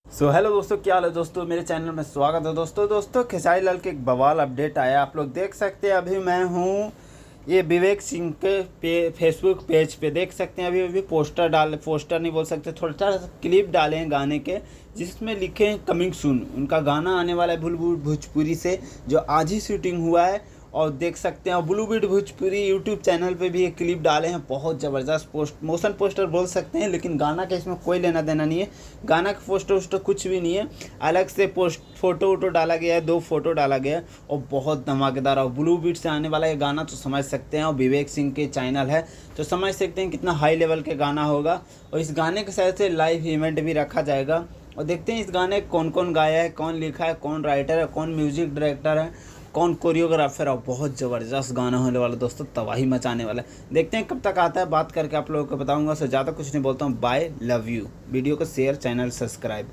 Hello दोस्तों, क्या हाल है दोस्तों। मेरे चैनल में स्वागत है दोस्तों खेसारी लाल के एक बवाल अपडेट आया। आप लोग देख सकते हैं, अभी मैं हूँ ये विवेक सिंह के फेसबुक पेज पे देख सकते हैं। अभी पोस्टर नहीं बोल सकते, थोड़ा सा क्लिप डाले हैं गाने के, जिसमें लिखे हैं कमिंग सून। उनका गाना आने वाला है बुलबुल भोजपुरी से, जो आज ही शूटिंग हुआ है। और देख सकते हैं ब्लूबीट भोजपुरी यूट्यूब चैनल पे भी एक क्लिप डाले हैं, बहुत ज़बरदस्त मोशन पोस्टर बोल सकते हैं। लेकिन गाना का इसमें कोई लेना देना नहीं है, गाना का पोस्टर वोस्टर कुछ भी नहीं है। अलग से फोटो वोटो डाला गया है, 2 फोटो डाला गया है और बहुत धमाकेदार। और ब्लूबीट से आने वाला ये गाना तो समझ सकते हैं, और विवेक सिंह के चैनल है तो समझ सकते हैं कितना हाई लेवल के गाना होगा। और इस गाने के साथ से लाइव इवेंट भी रखा जाएगा। और देखते हैं इस गाने कौन कौन गाया है, कौन लिखा है, कौन राइटर है, कौन म्यूजिक डायरेक्टर है, कौन कोरियोग्राफर है। और बहुत ज़बरदस्त गाना होने वाला दोस्तों, तबाही मचाने वाला है। देखते हैं कब तक आता है, बात करके आप लोगों को बताऊंगा। सो ज़्यादा कुछ नहीं बोलता हूँ, बाय, लव यू। वीडियो को शेयर, चैनल सब्सक्राइब।